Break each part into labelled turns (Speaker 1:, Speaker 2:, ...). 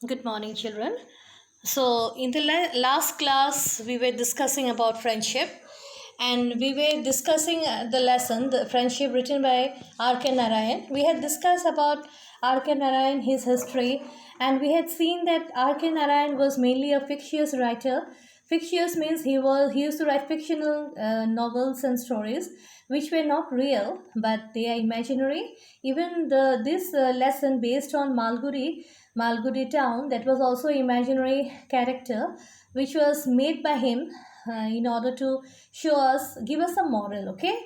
Speaker 1: Good morning, children. So, in the last class, we were discussing about friendship, and we were discussing the lesson, the friendship written by R.K. Narayan. We had discussed about R.K. Narayan, his history, and we had seen that R.K. Narayan was mainly a fictitious writer. Fictitious means he used to write fictional novels and stories which were not real, but they are imaginary. Even this lesson based on Malgudi town, that was also imaginary character, which was made by him in order to give us a moral. Okay,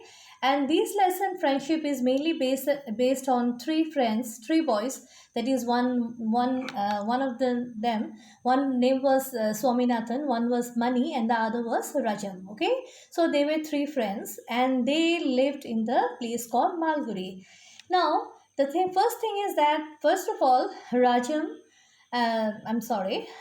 Speaker 1: and this lesson friendship is mainly based on three friends, three boys. That is one of them. One name was Swaminathan, one was Mani, and the other was Rajam. Okay, so they were three friends, and they lived in the place called Malgudi. Now, first thing is that first of all,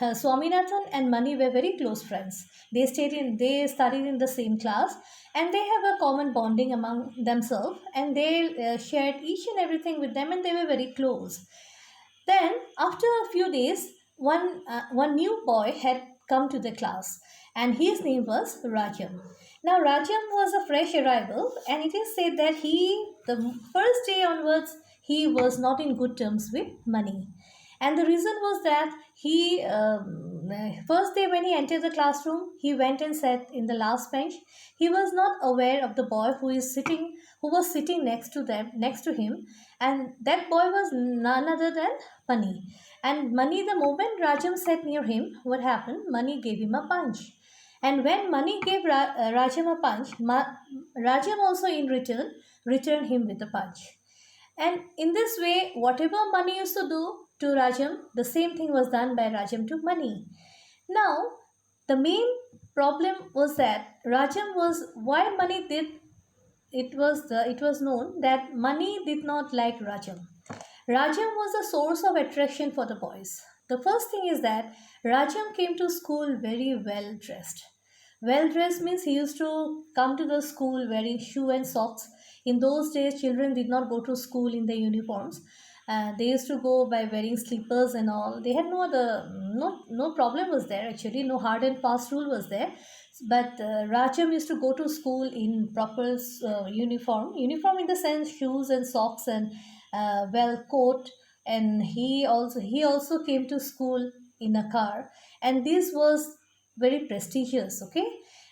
Speaker 1: Swaminathan and Mani were very close friends. They studied in the same class, and they have a common bonding among themselves, and they shared each and everything with them, and they were very close. Then, after a few days, one new boy had come to the class, and his name was Rajam. Now, Rajam was a fresh arrival, and it is said that the first day onwards, he was not in good terms with Mani. And the reason was that first day when he entered the classroom, he went and sat in the last bench. He was not aware of the boy who was sitting next to him, and that boy was none other than Mani. And Mani, the moment Rajam sat near him, what happened? Mani gave him a punch. And when Mani gave Rajam a punch, Rajam also in return returned him with a punch. And in this way, whatever Mani used to do to Rajam, the same thing was done by Rajam to Mani. Now, the main problem was that Rajam was why Mani did it was known that Mani did not like Rajam. Rajam was a source of attraction for the boys. The first thing is that Rajam came to school very well dressed. Well dressed means he used to come to the school wearing shoe and socks. In those days, children did not go to school in their uniforms. They used to go by wearing slippers and all. They had no problem was there actually. No hard and fast rule was there. But Rajam used to go to school in proper uniform. Uniform in the sense shoes and socks and well coat. And he also came to school in a car. And this was very prestigious. Okay,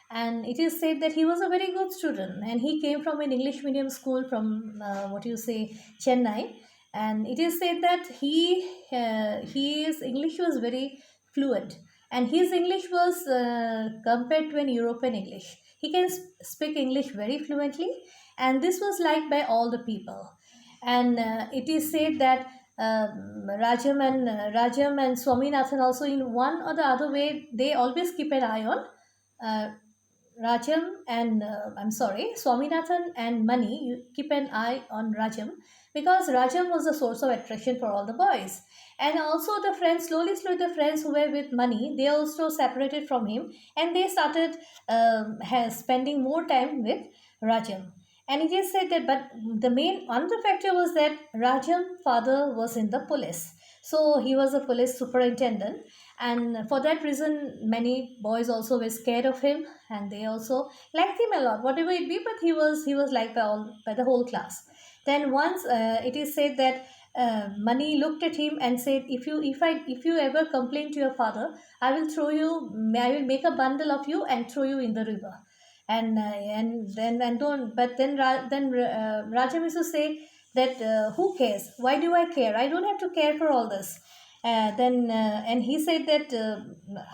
Speaker 1: and it is said that he was a very good student, and he came from an English medium school from what you say Chennai. And it is said that his English was very fluent, and his English was compared to an European English. He can speak English very fluently, and this was liked by all the people. And it is said that Rajam and Swaminathan also in one or the other way they always keep an eye on uh, Swaminathan and Mani. You keep an eye on Rajam because Rajam was a source of attraction for all the boys. And also the friends, slowly the friends who were with Mani, they also separated from him, and they started spending more time with Rajam. And it is said that, but the main another factor was that Rajam's father was in the police. So he was a police superintendent, and for that reason, many boys also were scared of him, and they also liked him a lot, whatever it be. But he was liked by the whole class. Then once it is said that Mani looked at him and said, if you ever complain to your father, I will make a bundle of you and throw you in the river. And don't but then Rajam used to say that who cares, why do I care, I don't have to care for all this. Then and he said that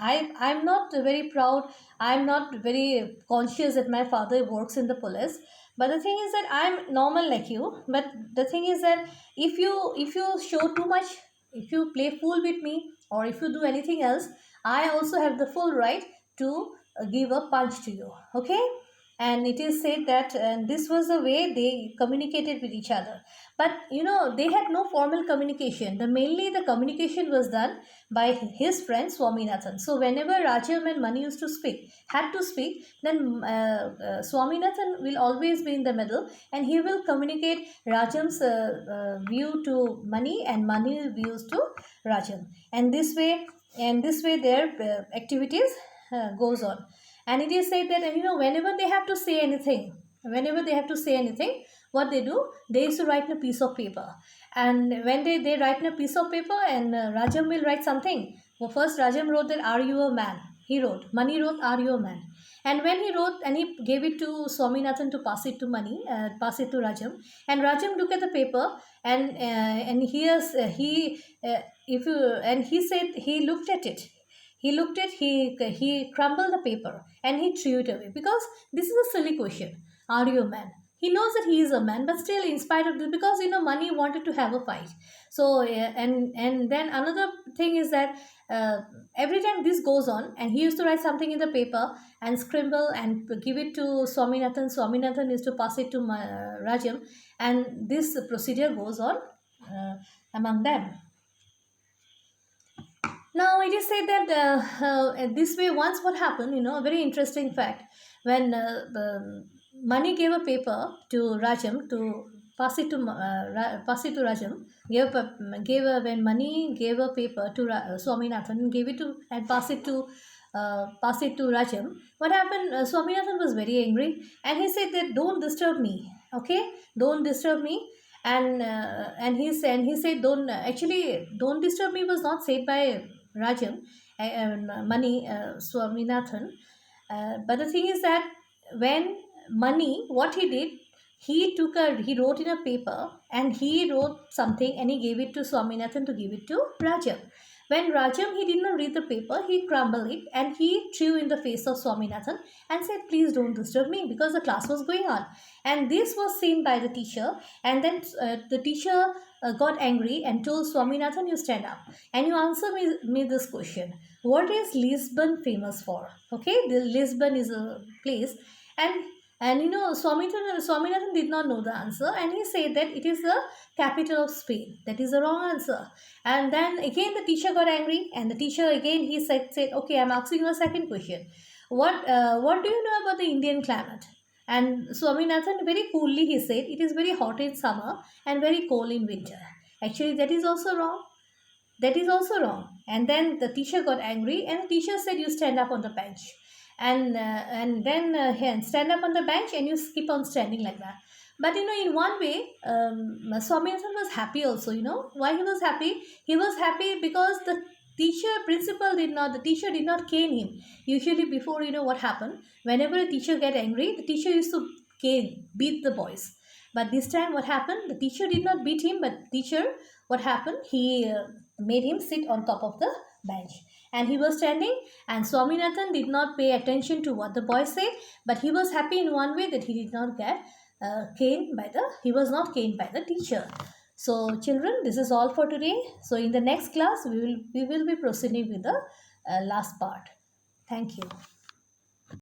Speaker 1: I'm not very proud, I'm not very conscious that my father works in the police, but the thing is that I'm normal like you. But the thing is that if you show too much, if you play fool with me, or if you do anything else, I also have the full right to give a punch to you. Okay, and it is said that this was the way they communicated with each other. But they had no formal communication. The communication was done by his friend Swaminathan. So whenever Rajam and Mani used to speak, had to speak, then Swaminathan will always be in the middle, and he will communicate Rajam's view to Mani and Mani's views to Rajam. And this way their activities goes on. And it is said that whenever they have to say anything, what they do, they used to write in a piece of paper. And when they write in a piece of paper, and Rajam will write something. Well, first Rajam wrote that, "Are you a man?" He wrote. Mani wrote, "Are you a man?" And when he wrote, and he gave it to Swaminathan to pass it to pass it to Rajam, and Rajam looked at the paper, and he has if you and he said he looked at it. He crumbled the paper and he threw it away, because this is a silly question. Are you a man? He knows that he is a man, but still, in spite of this, because Mani wanted to have a fight. So and then another thing is that every time this goes on, and he used to write something in the paper and scribble and give it to Swaminathan. Swaminathan used to pass it to Rajam, and this procedure goes on among them. Now it is said that this way, once what happened, a very interesting fact, when Mani gave a paper to Rajam to pass it to Rajam, when Mani gave a paper to Swaminathan, and gave it to and pass it to Rajam. What happened? Swaminathan was very angry, and he said that, "Don't disturb me, okay? Don't disturb me." And he said, "Don't disturb me" was not said by Rajam, Mani, Swaminathan. But the thing is that when Mani, what he did, he wrote in a paper, and he wrote something, and he gave it to Swaminathan to give it to Rajam. When Rajam, he did not read the paper, he crumbled it and he threw in the face of Swaminathan and said, "Please don't disturb me," because the class was going on. And this was seen by the teacher, and then the teacher got angry and told Swaminathan, "You stand up and you answer me this question. What is Lisbon famous for?" Okay, the Lisbon is a place, and Swaminathan did not know the answer, and he said that it is the capital of Spain. That is the wrong answer. And then again the teacher got angry, and the teacher again he said, "Okay, I'm asking you a second question. What do you know about the Indian climate?" And Swaminathan very coolly he said, "It is very hot in summer and very cold in winter." Actually, that is also wrong. That is also wrong. And then the teacher got angry, and the teacher said, "You stand up on the bench." And then stand up on the bench, and you keep on standing like that. But in one way, Swaminathan was happy also. Why he was happy? He was happy because the teacher did not cane him. Usually before, what happened, whenever a teacher get angry, the teacher used to beat the boys. But this time what happened, the teacher did not beat him, but teacher, what happened, he made him sit on top of the bench, and he was standing, and Swaminathan did not pay attention to what the boy said, but he was happy in one way, that he did not get he was not caned by the teacher. So children, this is all for today. So in the next class, we will be proceeding with the last part. Thank you.